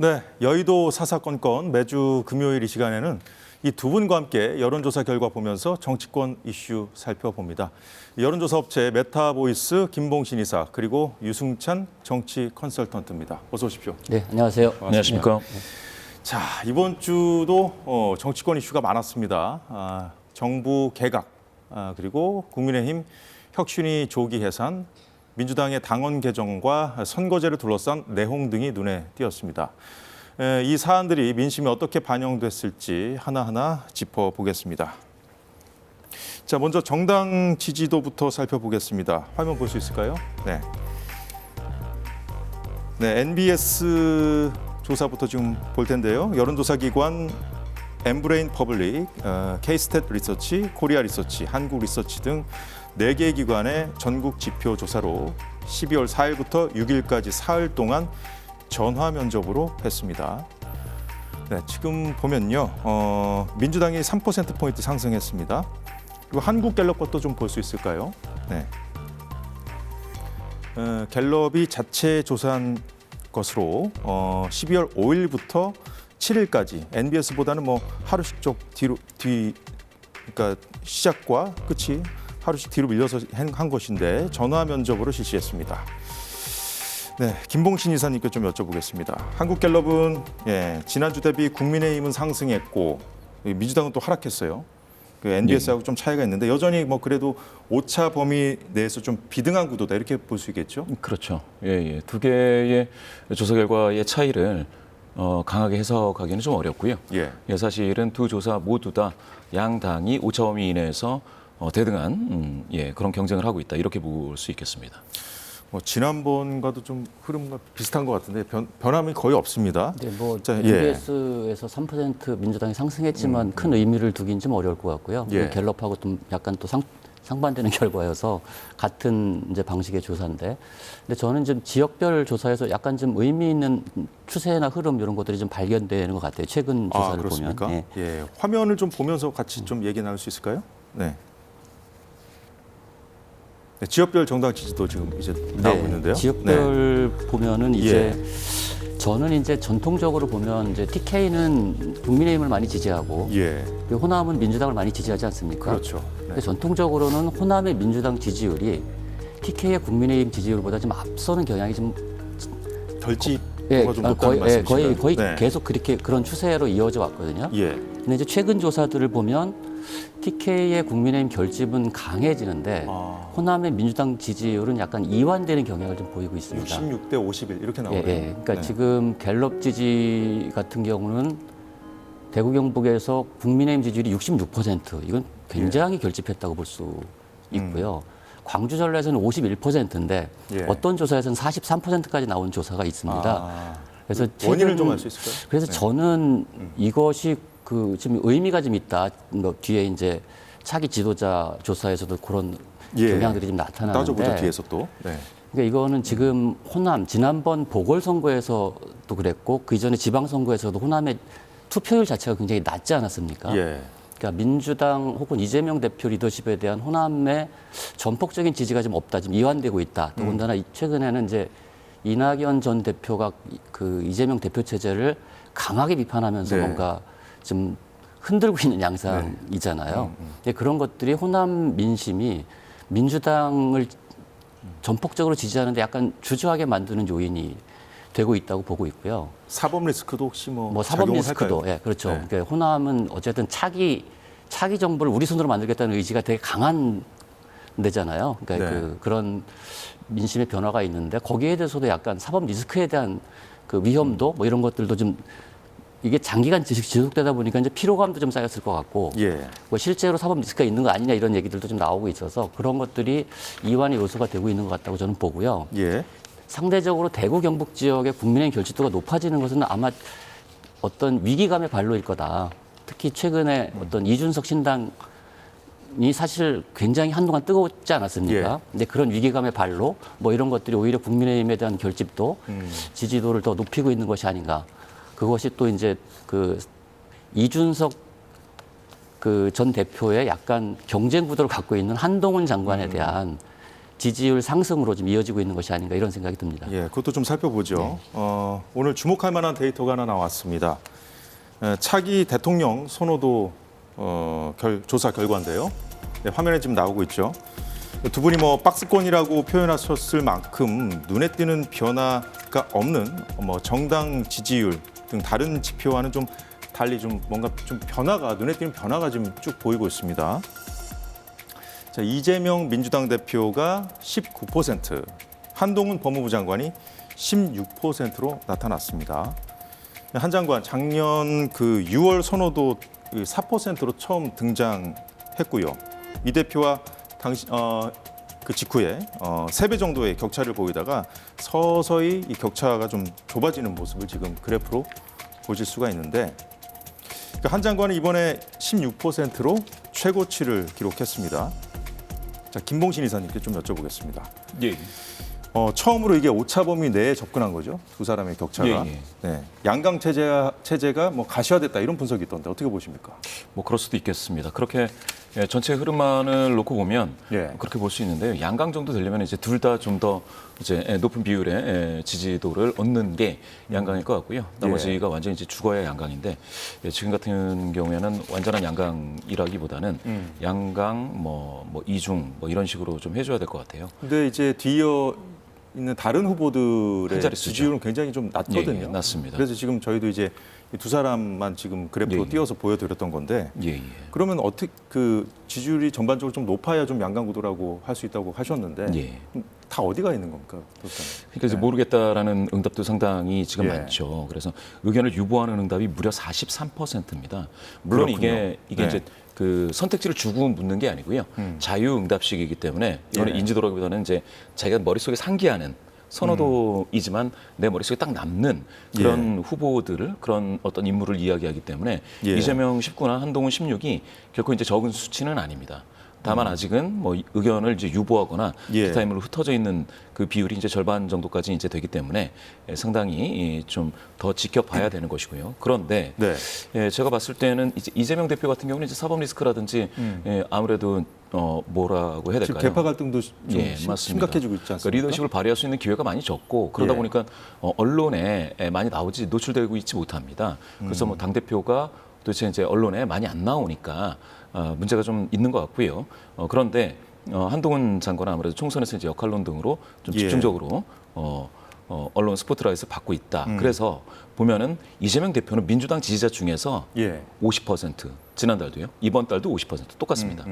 네, 여의도 사사건건 매주 금요일 이 시간에는 이 두 분과 함께 여론조사 결과 보면서 정치권 이슈 살펴봅니다. 여론조사 업체 메타보이스 김봉신 이사 그리고 유승찬 정치 컨설턴트입니다. 어서 오십시오. 네, 안녕하세요. 안녕하십니까. 자, 이번 주도 정치권 이슈가 많았습니다. 정부 개각, 그리고 국민의힘 혁신위 조기 해산, 민주당의 당원 개정과 선거제를 둘러싼 내홍 등이 눈에 띄었습니다. 이 사안들이 민심에 어떻게 반영됐을지 하나하나 짚어보겠습니다. 자, 먼저 정당 지지도부터 살펴보겠습니다. 화면 볼 수 있을까요? 네. 네, NBS 조사부터 지금 볼 텐데요. 여론조사 기관 엠브레인 퍼블릭, K스탯 리서치, 코리아 리서치, 한국 리서치 등 4개 기관의 전국 지표 조사로 12월 4일부터 6일까지 사흘 동안 전화 면접으로 했습니다. 네, 지금 보면요. 민주당이 3%포인트 상승했습니다. 그리고 한국갤럽 것도 좀 볼 수 있을까요? 네. 갤럽이 자체 조사한 것으로 12월 5일부터 7일까지 NBS보다는 뭐 하루씩 좀 그러니까 시작과 끝이 하루씩 뒤로 밀려서 한 것인데 전화 면접으로 실시했습니다. 네, 김봉신 이사님께 좀 여쭤보겠습니다. 한국갤럽은 지난주 대비 국민의힘은 상승했고 민주당은 또 하락했어요. 그 NBS하고 좀 차이가 있는데 여전히 뭐 그래도 오차 범위 내에서 좀 비등한 구도다 이렇게 볼 수 있겠죠? 그렇죠. 예. 두 개의 조사 결과의 차이를 강하게 해석하기는 좀 어렵고요. 사실은 두 조사 모두 다 양당이 오차 범위 이내에서 대등한 그런 경쟁을 하고 있다 이렇게 볼 수 있겠습니다. 뭐 지난번과도 좀 흐름과 비슷한 것 같은데 변함이 거의 없습니다. 네, 뭐 NBS에서 3% 민주당이 상승했지만 큰 의미를 두긴 좀 어려울 것 같고요. 갤럽하고 좀 약간 또 상반되는 결과여서 같은 이제 방식의 조사인데, 근데 저는 좀 지역별 조사에서 약간 좀 의미 있는 추세나 흐름 이런 것들이 좀 발견되는 것 같아요. 최근 조사를 그렇습니까? 보면. 화면을 좀 보면서 같이 좀 얘기 나눌 수 있을까요? 네. 네, 지역별 정당 지지도 지금 이제 나오고 있는데요. 지역별 보면은 이제 저는 이제 전통적으로 보면 이제 TK는 국민의힘을 많이 지지하고 그리고 호남은 민주당을 많이 지지하지 않습니까? 그렇죠. 근데 전통적으로는 호남의 민주당 지지율이 TK의 국민의힘 지지율보다 좀 앞서는 경향이 좀 결집도가 좀 높다는 말씀이신가요? 거의 계속 그렇게 그런 추세로 이어져 왔거든요. 근데 이제 최근 조사들을 보면 TK의 국민의힘 결집은 강해지는데 호남의 민주당 지지율은 약간 이완되는 경향을 좀 보이고 있습니다. 66대 51 이렇게 나오네요. 그러니까 지금 갤럽 지지 같은 경우는 대구 경북에서 국민의힘 지지율이 66%, 이건 굉장히 결집했다고 볼 수 있고요. 광주 전라에서는 51%인데 어떤 조사에서는 43%까지 나온 조사가 있습니다. 그래서 원인을 좀 알 수 있을까요? 그래서 저는 이것이 지금 의미가 좀 있다. 뭐 뒤에 이제 차기 지도자 조사에서도 그런 경향들이 좀 나타나는데. 따져보자 뒤에서 또. 그러니까 이거는 지금 호남 지난번 보궐선거에서도 그랬고 그 이전에 지방선거에서도 호남의 투표율 자체가 굉장히 낮지 않았습니까? 그러니까 민주당 혹은 이재명 대표 리더십에 대한 호남의 전폭적인 지지가 좀 없다, 지금 이완되고 있다. 더군다나 최근에는 이제 이낙연 전 대표가 그 이재명 대표 체제를 강하게 비판하면서 뭔가 좀 흔들고 있는 양상이잖아요. 그런 것들이 호남 민심이 민주당을 전폭적으로 지지하는데 약간 주저하게 만드는 요인이 되고 있다고 보고 있고요. 사법 리스크도 혹시 뭐 사법 리스크도 그렇죠. 그러니까 호남은 어쨌든 차기 정부를 우리 손으로 만들겠다는 의지가 되게 강한 데잖아요. 그러니까 그런 민심의 변화가 있는데 거기에 대해서도 약간 사법 리스크에 대한 그 위험도 뭐 이런 것들도 좀 이게 장기간 지속되다 보니까 이제 피로감도 좀 쌓였을 것 같고 뭐 실제로 사법 리스크가 있는 거 아니냐 이런 얘기들도 좀 나오고 있어서 그런 것들이 이완의 요소가 되고 있는 것 같다고 저는 보고요. 상대적으로 대구 경북 지역의 국민의힘 결집도가 높아지는 것은 아마 어떤 위기감의 발로일 거다. 특히 최근에 어떤 이준석 신당이 사실 굉장히 한동안 뜨거웠지 않았습니까? 근데 그런 위기감의 발로 뭐 이런 것들이 오히려 국민의힘에 대한 결집도 지지도를 더 높이고 있는 것이 아닌가. 그것이 또 이제 그 이준석 그 전 대표의 약간 경쟁 구도를 갖고 있는 한동훈 장관에 대한 지지율 상승으로 좀 이어지고 있는 것이 아닌가 이런 생각이 듭니다. 예, 그것도 좀 살펴보죠. 오늘 주목할 만한 데이터가 하나 나왔습니다. 차기 대통령 선호도 조사 결과인데요. 네, 화면에 지금 나오고 있죠. 두 분이 뭐 박스권이라고 표현하셨을 만큼 눈에 띄는 변화가 없는 정당 지지율 등 다른 지표와는 좀 달리 좀 뭔가 좀 변화가 눈에 띄는 변화가 지금 쭉 보이고 있습니다. 자, 이재명 민주당 대표가 19%, 한동훈 법무부 장관이 16%로 나타났습니다. 한 장관 작년 그 6월 선호도 4%로 처음 등장했고요. 이 대표와 그 직후에 3배 정도의 격차를 보이다가 서서히 이 격차가 좀 좁아지는 모습을 지금 그래프로 보실 수가 있는데 한 장관은 이번에 16%로 최고치를 기록했습니다. 자, 김봉신 이사님께 좀 여쭤보겠습니다. 예. 처음으로 이게 오차 범위 내에 접근한 거죠. 두 사람의 격차가. 예. 네. 양강 체제가 뭐 가시화됐다 이런 분석이 있던데 어떻게 보십니까? 뭐 그럴 수도 있겠습니다. 그렇게 전체 흐름만을 놓고 보면 예. 그렇게 볼 수 있는데요. 양강 정도 되려면 이제 둘 다 좀 더 이제 높은 비율의 지지도를 얻는 게 양강일 것 같고요. 나머지가 완전히 이제 죽어야 양강인데 지금 같은 경우에는 완전한 양강이라기보다는 양강 뭐 이중 뭐 이런 식으로 좀 해줘야 될 것 같아요. 근데 이제 뒤이어 있는 다른 한 후보들의 자릿수죠. 지지율은 굉장히 좀 낮거든요. 예, 낮습니다. 그래서 지금 저희도 이제 이 두 사람만 지금 그래프로 예. 띄워서 보여드렸던 건데 예. 그러면 어떻게 그 지지율이 전반적으로 좀 높아야 좀 양강 구도라고 할 수 있다고 하셨는데 예. 다 어디가 있는 겁니까? 그러니까 이제 모르겠다라는 응답도 상당히 지금 예. 많죠. 그래서 의견을 유보하는 응답이 무려 43%입니다. 물론 그렇군요. 이게 네. 이제 그 선택지를 주고 묻는 게 아니고요. 자유 응답식이기 때문에 이거는 예. 인지도라기보다는 이제 자기가 머릿속에 상기하는 선호도이지만 내 머릿속에 딱 남는 그런 후보들을 그런 어떤 인물을 이야기하기 때문에 예. 이재명 19나 한동훈 16이 결코 이제 적은 수치는 아닙니다. 다만 아직은 뭐 의견을 이제 유보하거나 예. 기타 인물로 흩어져 있는 그 비율이 이제 절반 정도까지 이제 되기 때문에 상당히 좀 더 지켜봐야 되는 것이고요. 그런데 네. 제가 봤을 때는 이제 이재명 대표 같은 경우는 이제 사법 리스크라든지 아무래도 뭐라고 해야 될까요? 지금 개파 갈등도 좀 맞습니다. 심각해지고 있지 않습니까? 그러니까 리더십을 발휘할 수 있는 기회가 많이 적고 그러다 예. 보니까 언론에 많이 나오지 노출되고 있지 못합니다. 그래서 뭐 당 대표가 도대체 이제 언론에 많이 안 나오니까 문제가 좀 있는 것 같고요. 그런데 한동훈 장관은 아무래도 총선에서 이제 역할론 등으로 좀 예. 집중적으로 언론 스포트라이트를 받고 있다. 그래서 보면은 이재명 대표는 민주당 지지자 중에서 예. 50% 지난달도요. 이번 달도 50% 똑같습니다.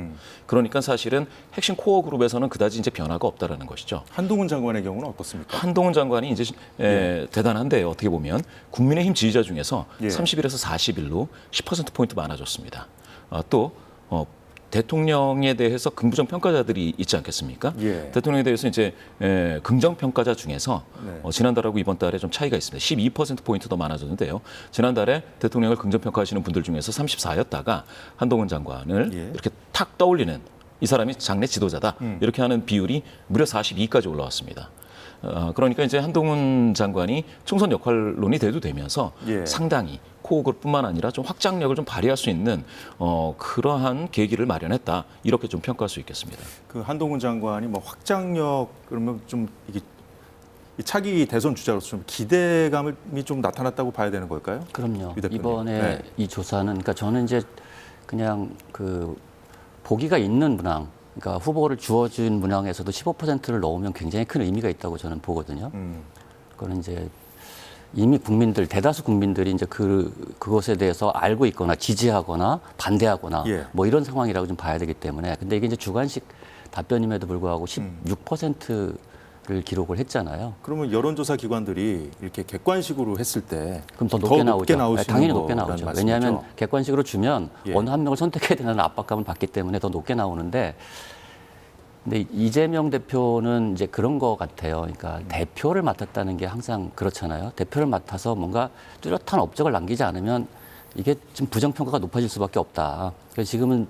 그러니까 사실은 핵심 코어 그룹에서는 그다지 이제 변화가 없다라는 것이죠. 한동훈 장관의 경우는 어떻습니까? 한동훈 장관이 이제 대단한데요. 어떻게 보면 국민의힘 지지자 중에서 예. 31에서 41로 10%포인트 많아졌습니다. 또 대통령에 대해서 긍부정 평가자들이 있지 않겠습니까? 예. 대통령에 대해서 이제 긍정 평가자 중에서 네. 지난달하고 이번 달에 좀 차이가 있습니다. 12%포인트 더 많아졌는데요. 지난달에 대통령을 긍정 평가하시는 분들 중에서 34였다가 한동훈 장관을 예. 이렇게 탁 떠올리는 이 사람이 장래 지도자다. 이렇게 하는 비율이 무려 42까지 올라왔습니다. 그러니까 이제 한동훈 장관이 총선 역할론이 돼도 되면서 예. 상당히 코어그룹뿐만 아니라 좀 확장력을 좀 발휘할 수 있는 그러한 계기를 마련했다 이렇게 좀 평가할 수 있겠습니다. 그 한동훈 장관이 뭐 확장력 그러면 좀 이게 이 차기 대선 주자로서 좀 기대감이 좀 나타났다고 봐야 되는 걸까요? 그럼요. 유 대표님. 이번에 네. 이 조사는 그러니까 저는 이제 그냥 그 보기가 있는 문항, 그러니까 후보를 주어진 문항에서도 15%를 넣으면 굉장히 큰 의미가 있다고 저는 보거든요. 그거는 이제 이미 국민들 대다수 국민들이 이제 그것에 대해서 알고 있거나 지지하거나 반대하거나 예. 뭐 이런 상황이라고 좀 봐야 되기 때문에 근데 이게 이제 주관식 답변임에도 불구하고 16%를 기록을 했잖아요. 그러면 여론조사 기관들이 이렇게 객관식으로 했을 때 그럼 더 높게 나오죠. 나오시는 당연히 높게 거라는 나오죠. 말씀이죠? 왜냐하면 객관식으로 주면 예. 어느 한 명을 선택해야 되는 압박감을 받기 때문에 더 높게 나오는데 근데 이재명 대표는 이제 그런 것 같아요. 그러니까 대표를 맡았다는 게 항상 그렇잖아요. 대표를 맡아서 뭔가 뚜렷한 업적을 남기지 않으면 이게 좀 부정평가가 높아질 수밖에 없다. 그래서 지금은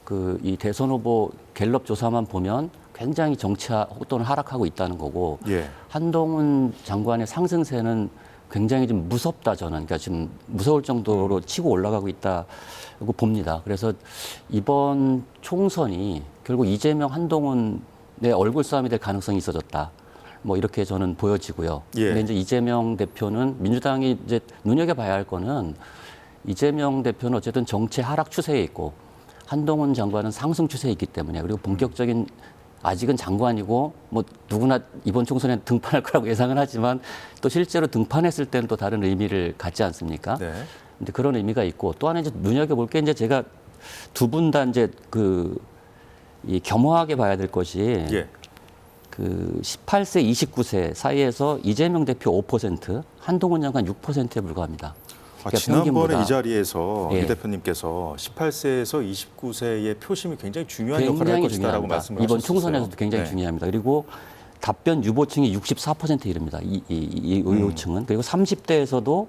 그 이 대선 후보 갤럽 조사만 보면 굉장히 정치화 또는 하락하고 있다는 거고 예. 한동훈 장관의 상승세는 굉장히 좀 무섭다 저는. 그러니까 지금 무서울 정도로 치고 올라가고 있다고 봅니다. 그래서 이번 총선이 결국 이재명, 한동훈 내 얼굴 싸움이 될 가능성이 있어졌다. 뭐 이렇게 저는 보여지고요. 예. 근데 이제 이재명 대표는 민주당이 이제 눈여겨봐야 할 거는 이재명 대표는 어쨌든 정치 하락 추세에 있고 한동훈 장관은 상승 추세에 있기 때문에 그리고 본격적인 아직은 장관이고 뭐 누구나 이번 총선에 등판할 거라고 예상은 하지만 또 실제로 등판했을 때는 또 다른 의미를 갖지 않습니까? 네. 근데 그런 의미가 있고 또 하나 이제 눈여겨볼 게 이제 제가 두 분 다 이제 이 겸허하게 봐야 될 것이 예. 그 18세, 29세 사이에서 이재명 대표 5%, 한동훈 장관 6%에 불과합니다. 그러니까 지난번에 평균보다. 이 자리에서 예. 유 대표님께서 18세에서 29세의 표심이 굉장히 중요한 역할을 할 굉장히 것이다라고 중요합니다. 말씀을 이번 하셨어요. 총선에서도 굉장히 네. 중요합니다. 그리고 답변 유보층이 64%에 이릅니다. 이 의호층은. 그리고 30대에서도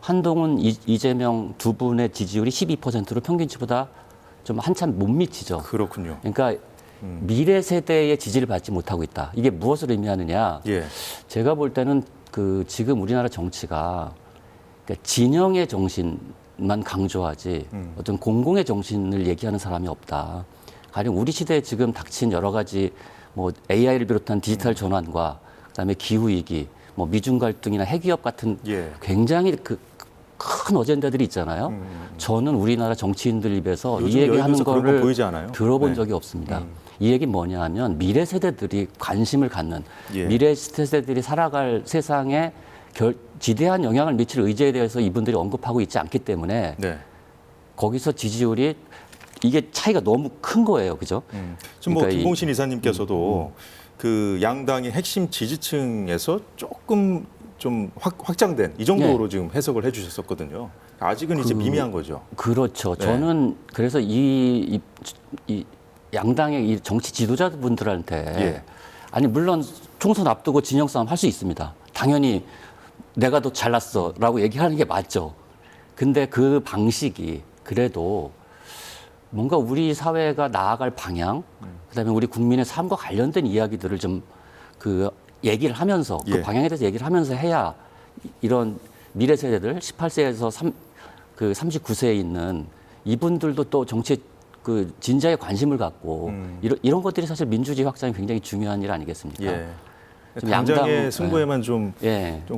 한동훈, 이재명 두 분의 지지율이 12%로 평균치보다 좀 한참 못 미치죠. 그렇군요. 그러니까 미래 세대의 지지를 받지 못하고 있다. 이게 무엇을 의미하느냐? 예. 제가 볼 때는 지금 우리나라 정치가 그러니까 진영의 정신만 강조하지 어떤 공공의 정신을 얘기하는 사람이 없다. 가령 우리 시대에 지금 닥친 여러 가지 뭐 AI를 비롯한 디지털 전환과 그다음에 기후 위기, 뭐 미중 갈등이나 핵위협 같은 예. 굉장히 큰 어젠다들이 있잖아요. 저는 우리나라 정치인들 입에서 이 요즘 얘기하는 여의도에서 그런 거 거를 보이지 않아요? 들어본 네. 적이 없습니다. 이 얘기 뭐냐 하면 미래 세대들이 관심을 갖는 예. 미래 세대들이 살아갈 세상에 지대한 영향을 미칠 의제에 대해서 이분들이 언급하고 있지 않기 때문에 네. 거기서 지지율이 이게 차이가 너무 큰 거예요. 그죠? 지금 뭐 그러니까 김봉신 이사님께서도 그 양당의 핵심 지지층에서 조금 좀 확장된 이 정도로 네. 지금 해석을 해주셨었거든요. 아직은 이제 미미한 거죠. 그렇죠. 네. 저는 그래서 이 양당의 이 정치 지도자분들한테 예. 아니 물론 총선 앞두고 진영 싸움 할 수 있습니다. 당연히 내가 더 잘났어라고 얘기하는 게 맞죠. 근데 그 방식이 그래도 뭔가 우리 사회가 나아갈 방향, 그다음에 우리 국민의 삶과 관련된 이야기들을 좀 얘기를 하면서 예. 그 방향에 대해서 얘기를 하면서 해야 이런 미래 세대들 18세에서 39세에 있는 이분들도 또 정치에 진지하게 관심을 갖고 이런 것들이 사실 민주주의 확장이 굉장히 중요한 일 아니겠습니까? 예. 좀 당장의 양당, 승부에만 좀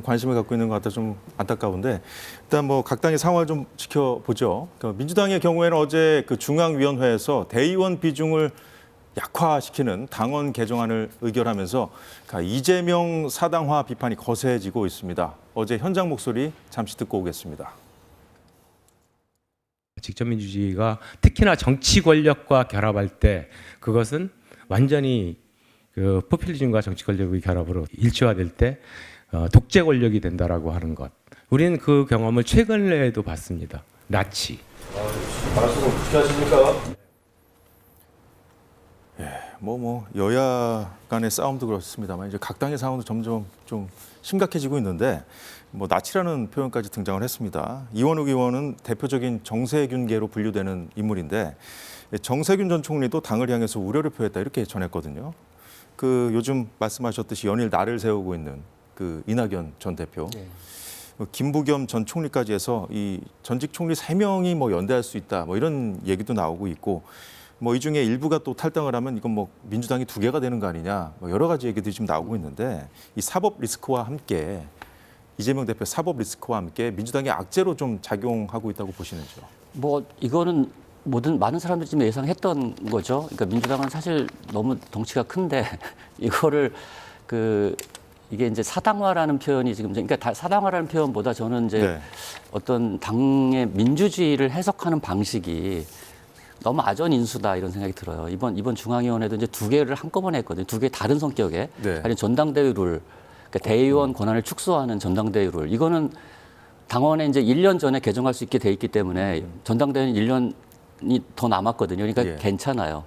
관심을 갖고 있는 것 같아 좀 안타까운데 일단 뭐 각 당의 상황을 좀 지켜보죠. 민주당의 경우에는 어제 중앙위원회에서 대의원 비중을 약화시키는 당원 개정안을 의결하면서 이재명 사당화 비판이 거세지고 있습니다. 어제 현장 목소리 잠시 듣고 오겠습니다. 직접 민주주의가 특히나 정치 권력과 결합할 때 그것은 완전히 포퓰리즘과 정치 권력의 결합으로 일치화될 때 독재 권력이 된다라고 하는 것. 우리는 그 경험을 최근에도 봤습니다. 나치. 말씀 어떻게 하십니까? 뭐 여야 간의 싸움도 그렇습니다만 이제 각 당의 상황도 점점 좀 심각해지고 있는데 뭐 나치라는 표현까지 등장을 했습니다. 이원욱 의원은 대표적인 정세균계로 분류되는 인물인데 정세균 전 총리도 당을 향해서 우려를 표했다 이렇게 전했거든요. 요즘 말씀하셨듯이 연일 날을 세우고 있는 이낙연 전 대표, 김부겸 전 총리까지 해서 이 전직 총리 3명이 뭐 연대할 수 있다 뭐 이런 얘기도 나오고 있고. 뭐 이 중에 일부가 또 탈당을 하면 이건 뭐 민주당이 2개가 되는 거 아니냐 뭐 여러 가지 얘기들이 지금 나오고 있는데 이 사법 리스크와 함께 이재명 대표 사법 리스크와 함께 민주당의 악재로 좀 작용하고 있다고 보시는지요? 뭐 이거는 많은 사람들이 지금 예상했던 거죠. 그러니까 민주당은 사실 너무 덩치가 큰데 이거를 이게 이제 사당화라는 표현이 지금 그러니까 사당화라는 표현보다 저는 이제 어떤 당의 민주주의를 해석하는 방식이 너무 아전인수다 이런 생각이 들어요. 이번 중앙위원회도 이제 2개를 한꺼번에 했거든요. 2개 다른 성격의 아니 전당대회 룰, 그러니까 대의원 권한을 축소하는 전당대회 룰. 이거는 당원에 이제 1년 전에 개정할 수 있게 돼 있기 때문에 전당대회는 1년이 더 남았거든요. 그러니까 괜찮아요.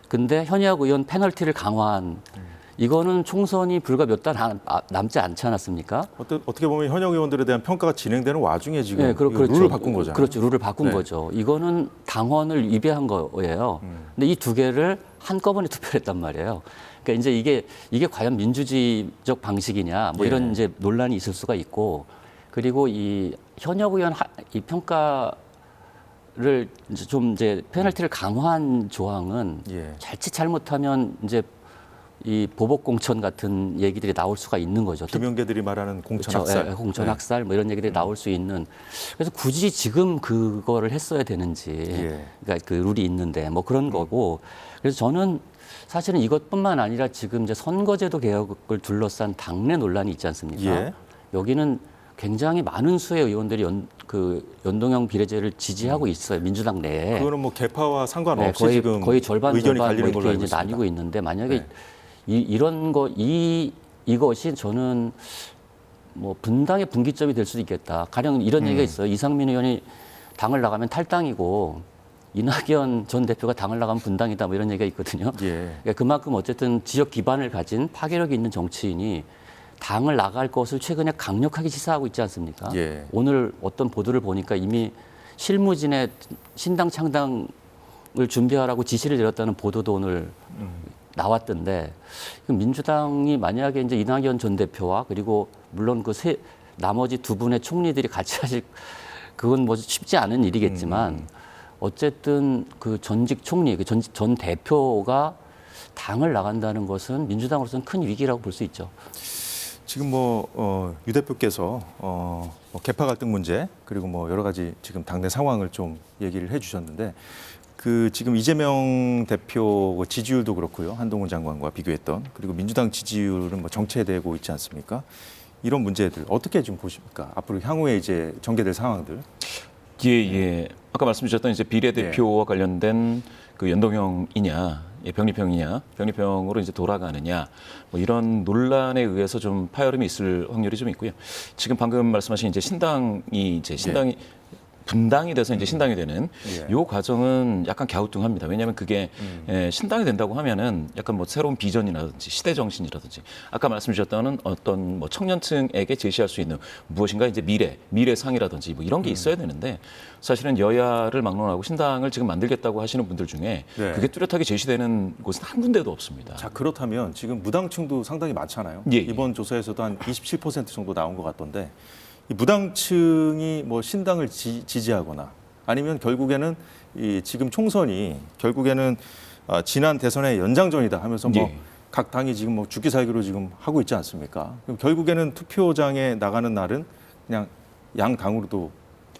근데 현역 의원 페널티를 강화한 이거는 총선이 불과 몇 달 남지 않지 않았습니까? 어떻게 보면 현역 의원들에 대한 평가가 진행되는 와중에 지금 네, 그렇죠. 룰을 바꾼 거잖아요. 그렇죠. 룰을 바꾼 거죠. 이거는 당원을 위배한 거예요. 근데 이 2개를 한꺼번에 투표했단 말이에요. 그러니까 이제 이게 과연 민주주의적 방식이냐 뭐 이런 이제 논란이 있을 수가 있고 그리고 이 현역 의원 이 평가를 이제 페널티를 강화한 조항은 자칫 잘못하면 이제 이 보복 공천 같은 얘기들이 나올 수가 있는 거죠. 김용계들이 말하는 공천 그렇죠. 학살. 예, 공천 학살 뭐 이런 얘기들이 나올 수 있는. 그래서 굳이 지금 그거를 했어야 되는지. 예. 그러니까 그 룰이 있는데 뭐 그런 거고. 그래서 저는 사실은 이것뿐만 아니라 지금 이제 선거제도 개혁을 둘러싼 당내 논란이 있지 않습니까? 예. 여기는 굉장히 많은 수의 의원들이 연동형 비례제를 지지하고 있어요. 민주당 내에. 그거는 뭐 개파와 상관없이 거의, 지금 거의 절반 의견이 뭐 갈리는 걸로 이렇게 알고 이제 나뉘고 있습니다. 있는데 만약에 네. 이런 거 이것이 저는 뭐 분당의 분기점이 될 수도 있겠다. 가령 이런 얘기가 있어요. 이상민 의원이 당을 나가면 탈당이고 이낙연 전 대표가 당을 나가면 분당이다. 뭐 이런 얘기가 있거든요. 예. 그러니까 그만큼 어쨌든 지역 기반을 가진 파괴력이 있는 정치인이 당을 나갈 것을 최근에 강력하게 시사하고 있지 않습니까? 예. 오늘 어떤 보도를 보니까 이미 실무진의 신당 창당을 준비하라고 지시를 내렸다는 보도도 오늘 나왔던데 민주당이 만약에 이제 이낙연 전 대표와 그리고 물론 그 나머지 두 분의 총리들이 같이 하실 그건 뭐 쉽지 않은 일이겠지만 어쨌든 그 전직 총리, 그 전 대표가 당을 나간다는 것은 민주당으로서는 큰 위기라고 볼 수 있죠. 지금 유 대표께서 뭐 개파 갈등 문제 그리고 뭐 여러 가지 지금 당내 상황을 좀 얘기를 해주셨는데 그 지금 이재명 대표 지지율도 그렇고요. 한동훈 장관과 비교했던 그리고 민주당 지지율은 뭐 정체되고 있지 않습니까? 이런 문제들 어떻게 좀 보십니까? 앞으로 향후에 이제 전개될 상황들. 예. 아까 말씀 주셨던 이제 비례대표와 관련된 그 연동형이냐, 병립형이냐, 병립형으로 이제 돌아가느냐, 뭐 이런 논란에 의해서 좀 파열음이 있을 확률이 좀 있고요. 지금 방금 말씀하신 이제 신당이 분당이 돼서 이제 신당이 되는 요 과정은 약간 갸우뚱합니다. 왜냐하면 그게 신당이 된다고 하면은 약간 뭐 새로운 비전이라든지 시대 정신이라든지 아까 말씀 주셨던 어떤 뭐 청년층에게 제시할 수 있는 무엇인가 이제 미래상이라든지 뭐 이런 게 있어야 되는데 사실은 여야를 막론하고 신당을 지금 만들겠다고 하시는 분들 중에 그게 뚜렷하게 제시되는 곳은 한 군데도 없습니다. 자, 그렇다면 지금 무당층도 상당히 많잖아요. 예. 이번 조사에서도 한 27% 정도 나온 것 같던데 이 무당층이 뭐 신당을 지지하거나 아니면 결국에는 이 지금 총선이 결국에는 지난 대선의 연장전이다 하면서 뭐 각 당이 지금 뭐 죽기 살기로 지금 하고 있지 않습니까? 그럼 결국에는 투표장에 나가는 날은 그냥 양 당으로도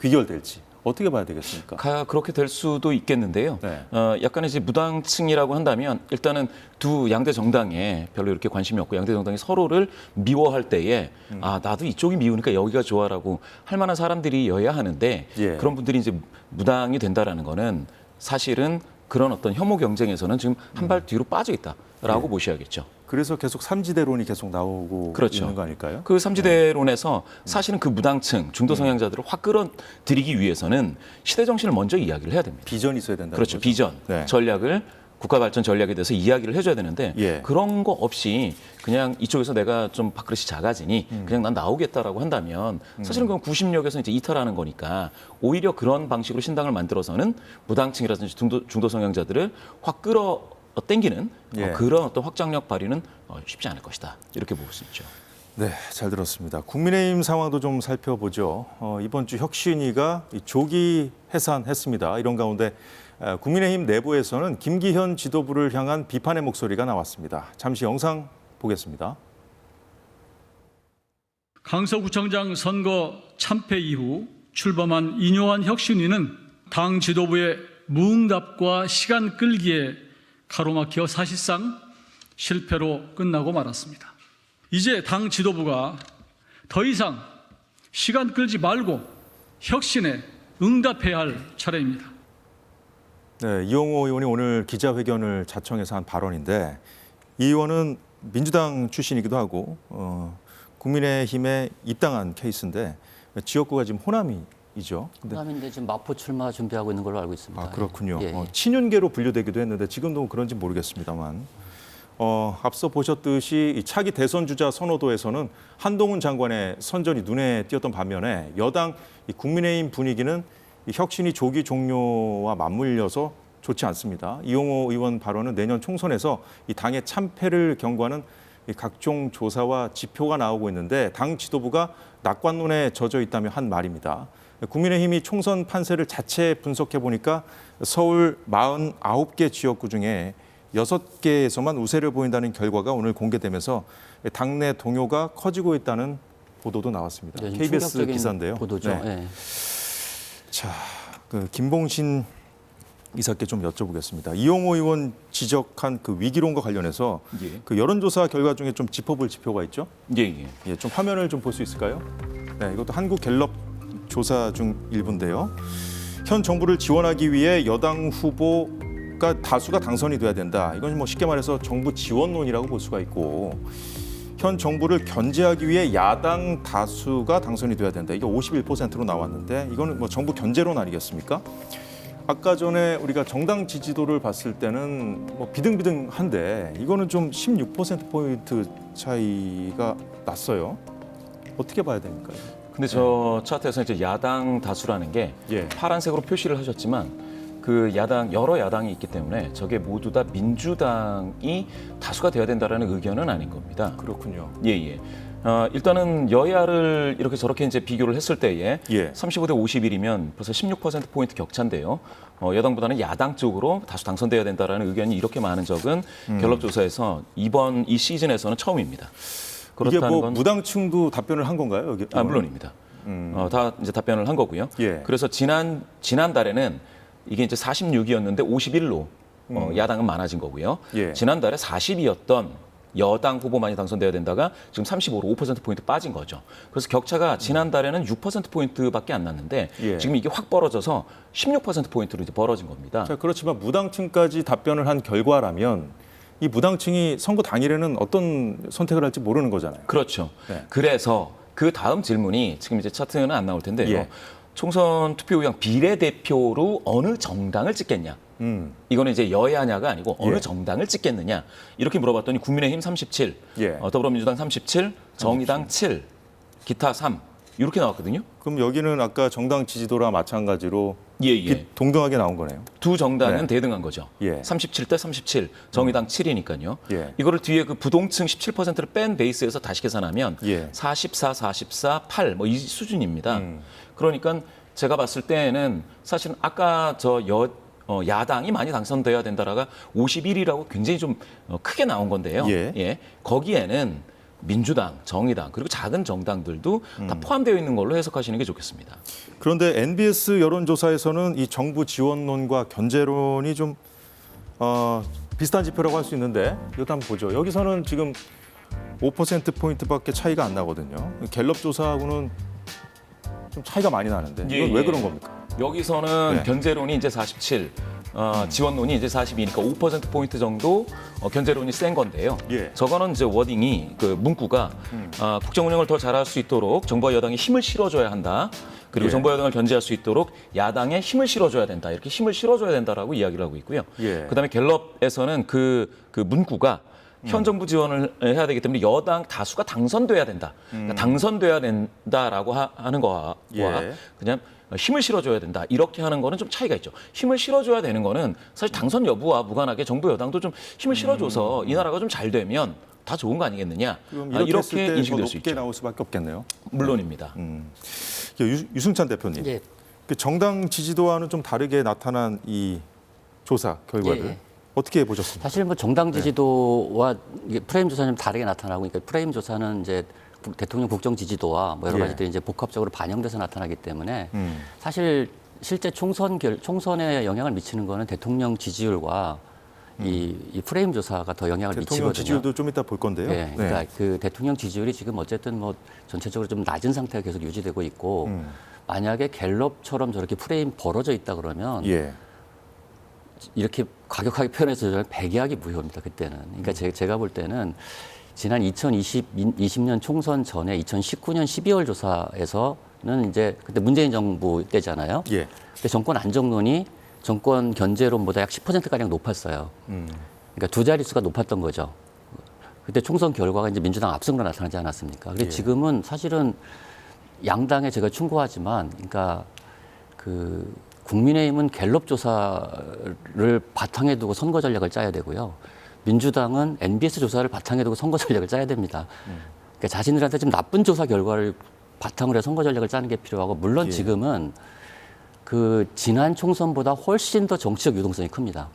귀결될지 어떻게 봐야 되겠습니까? 그렇게 될 수도 있겠는데요. 네. 약간의 이제 무당층이라고 한다면 일단은 두 양대 정당에 별로 이렇게 관심이 없고 양대 정당이 서로를 미워할 때에 나도 이쪽이 미우니까 여기가 좋아라고 할 만한 사람들이여야 하는데 그런 분들이 이제 무당이 된다라는 거는 사실은 그런 어떤 혐오 경쟁에서는 지금 한 발 뒤로 빠져 있다라고 보셔야겠죠. 그래서 계속 삼지대론이 계속 나오고 있는 거 아닐까요? 그 삼지대론에서 사실은 그 무당층, 중도 성향자들을 확 끌어들이기 위해서는 시대 정신을 먼저 이야기를 해야 됩니다. 비전이 있어야 된다는 그렇죠. 거죠. 비전, 전략을 국가 발전 전략에 대해서 이야기를 해줘야 되는데 그런 거 없이 그냥 이쪽에서 내가 좀 밥그릇이 작아지니 그냥 난 나오겠다라고 한다면 사실은 그건 구심력에서 이제 이탈하는 거니까 오히려 그런 방식으로 신당을 만들어서는 무당층이라든지 중도 성향자들을 확 땡기는 그런 어떤 확장력 발휘는 쉽지 않을 것이다. 이렇게 볼 수 있죠. 네, 잘 들었습니다. 국민의힘 상황도 좀 살펴보죠. 이번 주 혁신위가 조기 해산했습니다. 이런 가운데 국민의힘 내부에서는 김기현 지도부를 향한 비판의 목소리가 나왔습니다. 잠시 영상 보겠습니다. 강서구청장 선거 참패 이후 출범한 이뇨한 혁신위는 당 지도부의 무응답과 시간 끌기에 가로막혀 사실상 실패로 끝나고 말았습니다. 이제 당 지도부가 더 이상 시간 끌지 말고 혁신에 응답해야 할 차례입니다. 네, 이용호 의원이 오늘 기자회견을 자청해서 한 발언인데 이 의원은 민주당 출신이기도 하고 국민의힘에 입당한 케이스인데 지역구가 지금 호남이죠. 호남인데 지금 마포 출마 준비하고 있는 걸로 알고 있습니다. 아, 그렇군요. 예. 친윤계로 분류되기도 했는데 지금도 그런지 모르겠습니다만 앞서 보셨듯이 이 차기 대선 주자 선호도에서는 한동훈 장관의 선전이 눈에 띄었던 반면에 여당 이 국민의힘 분위기는 이 혁신이 조기 종료와 맞물려서 좋지 않습니다. 이용호 의원 발언은 내년 총선에서 이 당의 참패를 경고하는 이 각종 조사와 지표가 나오고 있는데 당 지도부가 낙관론에 젖어 있다며 한 말입니다. 국민의힘이 총선 판세를 자체 분석해 보니까 서울 49개 지역구 중에 6개에서만 우세를 보인다는 결과가 오늘 공개되면서 당내 동요가 커지고 있다는 보도도 나왔습니다. 네, 좀 KBS 충격적인 기사인데요. 보도죠. 네. 네. 자, 그 김봉신 이사께 좀 여쭤보겠습니다. 이용호 의원 지적한 그 위기론과 관련해서 예. 그 여론조사 결과 중에 좀 짚어볼 지표가 있죠? 예, 예. 예, 좀 화면을 좀 볼 수 있을까요? 네, 이것도 한국갤럽 조사 중 일부인데요. 현 정부를 지원하기 위해 여당 후보가 다수가 당선이 돼야 된다. 이건 뭐 쉽게 말해서 정부 지원론이라고 볼 수가 있고, 현 정부를 견제하기 위해 야당 다수가 당선이 돼야 된다. 이게 51%로 나왔는데 이거는 뭐 정부 견제론 아니겠습니까? 아까 전에 우리가 정당 지지도를 봤을 때는 뭐 비등비등한데 이거는 좀 16%포인트 차이가 났어요. 어떻게 봐야 됩니까? 근데 저 차트에서 이제 야당 다수라는 게 예. 파란색으로 표시를 하셨지만 그 야당 여러 야당이 있기 때문에 저게 모두 다 민주당이 다수가 돼야 된다라는 의견은 아닌 겁니다. 그렇군요. 예, 예. 일단은 여야를 이렇게 저렇게 이제 비교를 했을 때에 예. 35대 51이면 벌써 16%포인트 격차인데요. 여당보다는 야당 쪽으로 다수 당선돼야 된다라는 의견이 이렇게 많은 적은 갤럽 조사에서 이번 이 시즌에서는 처음입니다. 이게 그렇다는 뭐 건 무당층도 답변을 한 건가요? 여기? 물론입니다. 다 이제 답변을 한 거고요. 예. 그래서 지난달에는 이게 이제 46이었는데 51로 야당은 많아진 거고요. 예. 지난달에 40이었던 여당 후보만이 당선돼야 된다가 지금 35로 5%포인트 빠진 거죠. 그래서 격차가 지난달에는 6%포인트밖에 안 났는데 예. 지금 이게 확 벌어져서 16%포인트로 이제 벌어진 겁니다. 자, 그렇지만 무당층까지 답변을 한 결과라면 이 무당층이 선거 당일에는 어떤 선택을 할지 모르는 거잖아요. 그렇죠. 네. 그래서 그 다음 질문이 지금 이제 차트는 안 나올 텐데요. 예. 총선 투표 의향 비례대표로 어느 정당을 찍겠냐. 이거는 이제 여야냐가 아니고 어느 예. 정당을 찍겠느냐. 이렇게 물어봤더니 국민의힘 37, 예. 더불어민주당 37, 정의당 7, 기타 3 이렇게 나왔거든요. 그럼 여기는 아까 정당 지지도랑 마찬가지로 예, 예. 동등하게 나온 거네요. 두 정당은 네. 대등한 거죠. 예. 37대 37, 정의당 7이니까요. 예. 이거를 뒤에 그 부동층 17%를 뺀 베이스에서 다시 계산하면 예. 44, 44, 8 뭐 이 수준입니다. 그러니까 제가 봤을 때는 사실은 아까 야당이 많이 당선돼야 된다라가 51이라고 굉장히 좀 크게 나온 건데요. 예. 거기에는 민주당, 정의당 그리고 작은 정당들도 다 포함되어 있는 걸로 해석하시는 게 좋겠습니다. 그런데 NBS 여론조사에서는 이 정부 지원론과 견제론이 좀 비슷한 지표라고 할 수 있는데 이것도 한번 보죠. 여기서는 지금 5%포인트밖에 차이가 안 나거든요. 갤럽 조사하고는 좀 차이가 많이 나는데 이건 예, 왜 예. 그런 겁니까? 여기서는 네. 견제론이 이제 47, 지원론이 이제 42니까 5%포인트 정도 견제론이 센 건데요. 예. 저거는 이제 워딩이 그 문구가 국정 운영을 더 잘할 수 있도록 정부와 여당이 힘을 실어줘야 한다. 그리고 예. 정부와 여당을 견제할 수 있도록 야당에 힘을 실어줘야 된다. 이렇게 힘을 실어줘야 된다라고 이야기를 하고 있고요. 예. 그다음에 갤럽에서는 그 문구가 현 정부 지원을 해야 되기 때문에 여당 다수가 당선돼야 된다. 그러니까 당선돼야 된다라고 하는 거와 예. 그냥 힘을 실어줘야 된다. 이렇게 하는 거는 좀 차이가 있죠. 힘을 실어줘야 되는 거는 사실 당선 여부와 무관하게 정부 여당도 좀 힘을 실어줘서 이 나라가 좀 잘 되면 다 좋은 거 아니겠느냐. 그럼 이렇게 했을 때 더 인식될 수 높게 있죠. 나올 수밖에 없겠네요. 물론입니다. 유승찬 대표님, 예. 그 정당 지지도와는 좀 다르게 나타난 이 조사 결과를 예. 어떻게 보셨습니까? 사실 뭐 정당 지지도와 이게 프레임 조사는 좀 다르게 나타나고, 그러니까 프레임 조사는 이제 대통령 국정 지지도와 뭐 여러 예. 가지들이 이제 복합적으로 반영돼서 나타나기 때문에 사실 실제 총선에 영향을 미치는 거는 대통령 지지율과 이 프레임 조사가 더 영향을 대통령 미치거든요. 지지율도 좀 이따 볼 건데요. 네, 그러니까 그 대통령 지지율이 지금 어쨌든 뭐 전체적으로 좀 낮은 상태가 계속 유지되고 있고, 만약에 갤럽처럼 저렇게 프레임 벌어져 있다 그러면 예. 이렇게 과격하게 표현해서 저는 백약이 무효입니다. 그때는. 그러니까 제가 볼 때는 지난 2020년 총선 전에 2019년 12월 조사에서는 이제 그때 문재인 정부 때잖아요. 예. 근데 정권 안정론이 정권 견제론보다 약 10%가량 높았어요. 그러니까 두 자릿수가 높았던 거죠. 그때 총선 결과가 이제 민주당 압승으로 나타나지 않았습니까? 근데 예. 지금은 사실은 양당에 제가 충고하지만, 그러니까 그 국민의힘은 갤럽 조사를 바탕에 두고 선거 전략을 짜야 되고요. 민주당은 NBS 조사를 바탕에 두고 선거 전략을 짜야 됩니다. 그러니까 자신들한테 좀 나쁜 조사 결과를 바탕으로 해서 선거 전략을 짜는 게 필요하고, 물론 예. 지금은 그 지난 총선보다 훨씬 더 정치적 유동성이 큽니다.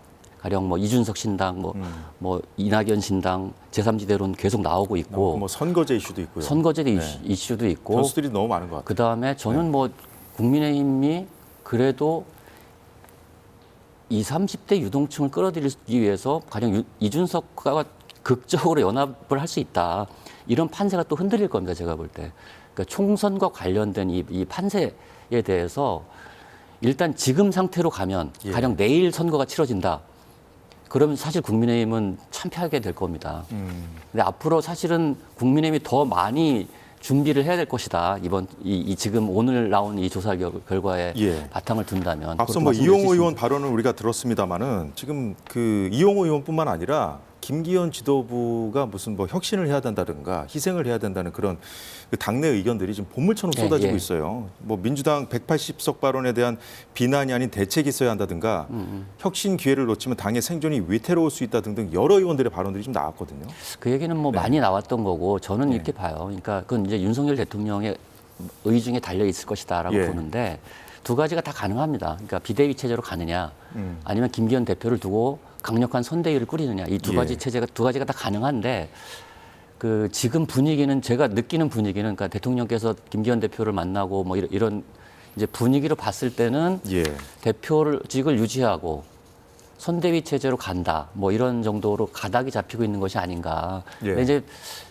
가령 뭐 이준석 신당, 뭐 이낙연 신당 제3지대로는 계속 나오고 있고, 뭐 선거제 이슈도 있고요. 선거제 이슈도 있고, 변수들이 너무 많은 것 같아요. 그 다음에 저는 뭐 국민의힘이 그래도 20, 30대 유동층을 끌어들이기 위해서 가령 이준석과 극적으로 연합을 할 수 있다. 이런 판세가 또 흔들릴 겁니다. 제가 볼 때. 그러니까 총선과 관련된 이 판세에 대해서 일단 지금 상태로 가면 가령 내일 선거가 치러진다. 그러면 사실 국민의힘은 참패하게 될 겁니다. 근데 앞으로 사실은 국민의힘이 더 많이 준비를 해야 될 것이다. 이번 지금 오늘 나온 이 조사 결과에 바탕을 둔다면. 앞서 뭐 이용호 의원 발언을 우리가 들었습니다마는 지금 그 이용호 의원뿐만 아니라 김기현 지도부가 무슨 뭐 혁신을 해야 된다든가 희생을 해야 된다는 그런 그 당내 의견들이 지금 본물처럼 쏟아지고 있어요. 뭐 민주당 180석 발언에 대한 비난이 아닌 대책이 있어야 한다든가 혁신 기회를 놓치면 당의 생존이 위태로울 수 있다 등등 여러 의원들의 발언들이 좀 나왔거든요. 그 얘기는 뭐 많이 나왔던 거고 저는 이렇게 봐요. 그러니까 그건 이제 윤석열 대통령의 의중에 달려 있을 것이다라고 보는데 두 가지가 다 가능합니다. 그러니까 비대위 체제로 가느냐 아니면 김기현 대표를 두고 강력한 선대위를 꾸리느냐 이 두 가지 두 가지가 다 가능한데 그 지금 분위기는 제가 느끼는 분위기는 그러니까 대통령께서 김기현 대표를 만나고 뭐 이런 이제 분위기로 봤을 때는 대표직을 유지하고 선대위 체제로 간다 뭐 이런 정도로 가닥이 잡히고 있는 것이 아닌가. 근데 이제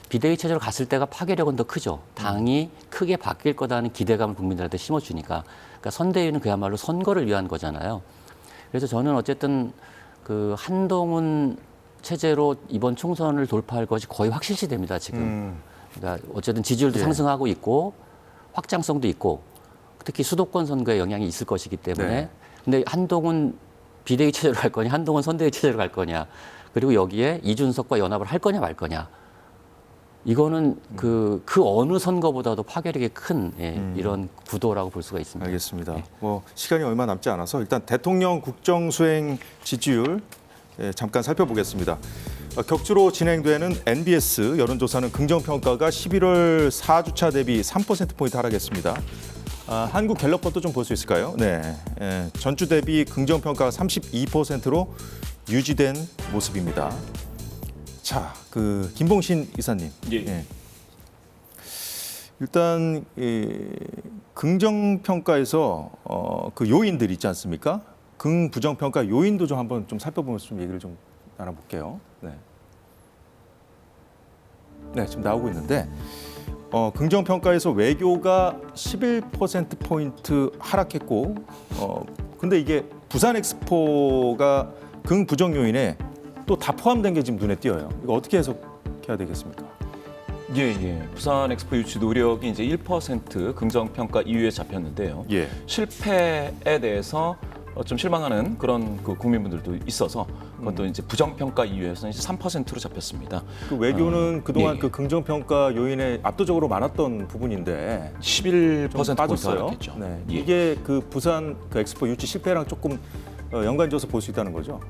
비대위 체제로 갔을 때가 파괴력은 더 크죠. 당이 크게 바뀔 거다는 기대감을 국민들한테 심어주니까. 그러니까 선대위는 그야말로 선거를 위한 거잖아요. 그래서 저는 어쨌든 그 한동훈 체제로 이번 총선을 돌파할 것이 거의 확실시됩니다, 지금. 그러니까 어쨌든 지지율도 상승하고 있고 확장성도 있고 특히 수도권 선거에 영향이 있을 것이기 때문에 근데 한동훈 비대위 체제로 갈 거냐, 한동훈 선대위 체제로 갈 거냐, 그리고 여기에 이준석과 연합을 할 거냐 말 거냐. 이거는 그 어느 선거보다도 파괴력이 큰 이런 구도라고 볼 수가 있습니다. 알겠습니다. 뭐 시간이 얼마 남지 않아서 일단 대통령 국정수행 지지율 잠깐 살펴보겠습니다. 격주로 진행되는 NBS 여론조사는 긍정평가가 11월 4주차 대비 3%포인트 하락했습니다. 한국갤럽 것도 좀 볼 수 있을까요? 네, 전주 대비 긍정평가가 32%로 유지된 모습입니다. 자, 그 김봉신 이사님. 일단 긍정평가에서 그 요인들 있지 않습니까? 긍부정평가 요인도 좀 한번 좀 살펴보면서 좀 얘기를 좀 나눠볼게요. 네, 지금 나오고 있는데 긍정평가에서 외교가 11%포인트 하락했고 근데 이게 부산 엑스포가 긍부정 요인에 또 다 포함된 게 지금 눈에 띄어요. 이거 어떻게 해석해야 되겠습니까? 부산 엑스포 유치 노력이 이제 1% 긍정평가 이후에 잡혔는데요. 실패에 대해서 좀 실망하는 그런 그 국민분들도 있어서 그것도 이제 부정평가 이후에서는 이제 3%로 잡혔습니다. 그 외교는 그동안 그 긍정평가 요인에 압도적으로 많았던 부분인데 11% 빠졌어요. 하락했죠. 이게 그 부산 그 엑스포 유치 실패랑 조금 연관져서 볼 수 있다는 거죠?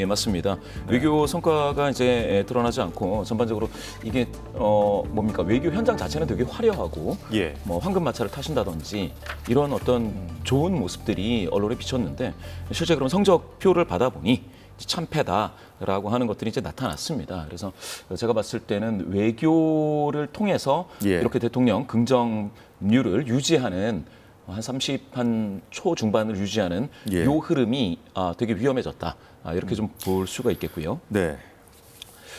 맞습니다. 외교 성과가 이제 드러나지 않고 전반적으로 이게 뭡니까 외교 현장 자체는 되게 화려하고 뭐 황금 마차를 타신다든지 이런 어떤 좋은 모습들이 언론에 비쳤는데 실제 그런 성적표를 받아보니 참패다라고 하는 것들이 이제 나타났습니다. 그래서 제가 봤을 때는 외교를 통해서 이렇게 대통령 긍정률을 유지하는 한 30한 초중반을 유지하는 요 흐름이 되게 위험해졌다. 이렇게 좀 볼 수가 있겠고요.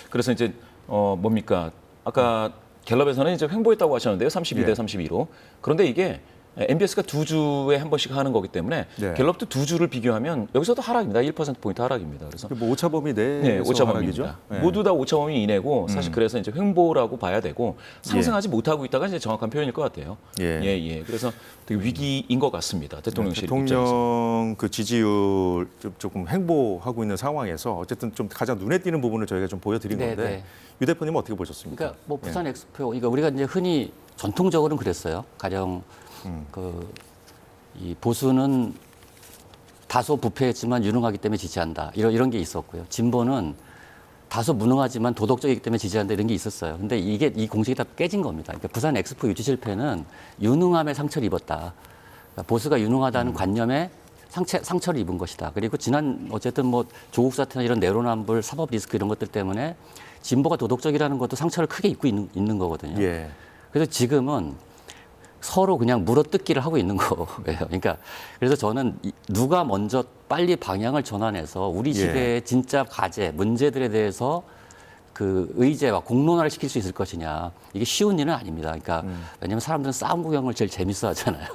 그래서 이제 뭡니까 아까 갤럽에서는 이제 횡보했다고 하셨는데요. 32대 32로. 그런데 이게 MBS가 두 주에 한 번씩 하는 거기 때문에 갤럽도 두 주를 비교하면 여기서도 하락입니다. 1%포인트 하락입니다. 그래서 뭐 오차범위 내에서 하락이죠. 모두 다 오차범위 이내고 사실 그래서 이제 횡보라고 봐야 되고 상승하지 못하고 있다가 이제 정확한 표현일 것 같아요. 그래서 되게 위기인 것 같습니다. 대통령실 입장에서. 대통령 그 지지율 조금 횡보하고 있는 상황에서 어쨌든 좀 가장 눈에 띄는 부분을 저희가 좀 보여드린 건데 유 대표님은 어떻게 보셨습니까? 그러니까 뭐 부산 엑스포, 그러니까 우리가 이제 흔히 전통적으로는 그랬어요. 가령 이 보수는 다소 부패했지만 유능하기 때문에 지지한다. 이런 게 있었고요. 진보는 다소 무능하지만 도덕적이기 때문에 지지한다 이런 게 있었어요. 근데 이게 이 공식이 다 깨진 겁니다. 그러니까 부산 엑스포 유치 실패는 유능함에 상처를 입었다. 그러니까 보수가 유능하다는 관념에 상처를 입은 것이다. 그리고 지난 어쨌든 뭐 조국 사태나 이런 내로남불, 사법 리스크 이런 것들 때문에 진보가 도덕적이라는 것도 상처를 크게 입고 있는 거거든요. 예. 그래서 지금은 서로 그냥 물어뜯기를 하고 있는 거예요. 그러니까 그래서 저는 누가 먼저 빨리 방향을 전환해서 우리 시대의 진짜 과제, 문제들에 대해서 그 의제와 공론화를 시킬 수 있을 것이냐. 이게 쉬운 일은 아닙니다. 그러니까 왜냐하면 사람들은 싸움 구경을 제일 재밌어 하잖아요.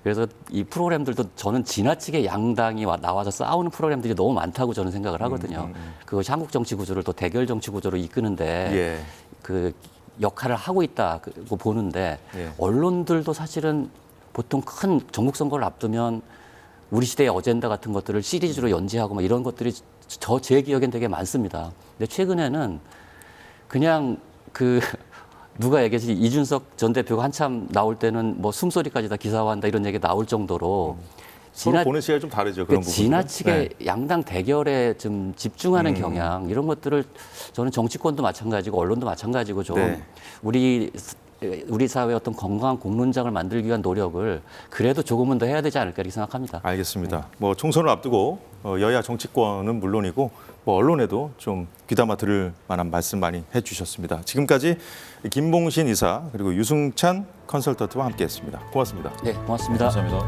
그래서 이 프로그램들도 저는 지나치게 양당이 나와서 싸우는 프로그램들이 너무 많다고 저는 생각을 하거든요. 그것이 한국 정치 구조를 또 대결 정치 구조로 이끄는데 그 역할을 하고 있다고 보는데 언론들도 사실은 보통 큰 전국 선거를 앞두면 우리 시대의 어젠다 같은 것들을 시리즈로 연재하고 막 이런 것들이 제 기억엔 되게 많습니다. 근데 최근에는 그냥 그 누가 얘기했지 이준석 전 대표가 한참 나올 때는 뭐 숨소리까지 다 기사화한다 이런 얘기 나올 정도로 서로 보는 시각이 좀 다르죠. 그런 부분. 지나치게 양당 대결에 좀 집중하는 경향 이런 것들을 저는 정치권도 마찬가지고 언론도 마찬가지고 좀 우리 사회의 어떤 건강한 공론장을 만들기 위한 노력을 그래도 조금은 더 해야 되지 않을까 이렇게 생각합니다. 알겠습니다. 뭐 총선을 앞두고 여야 정치권은 물론이고 뭐 언론에도 좀 귀담아 들을 만한 말씀 많이 해주셨습니다. 지금까지 김봉신 이사 그리고 유승찬 컨설턴트와 함께했습니다. 고맙습니다. 네, 고맙습니다. 감사합니다.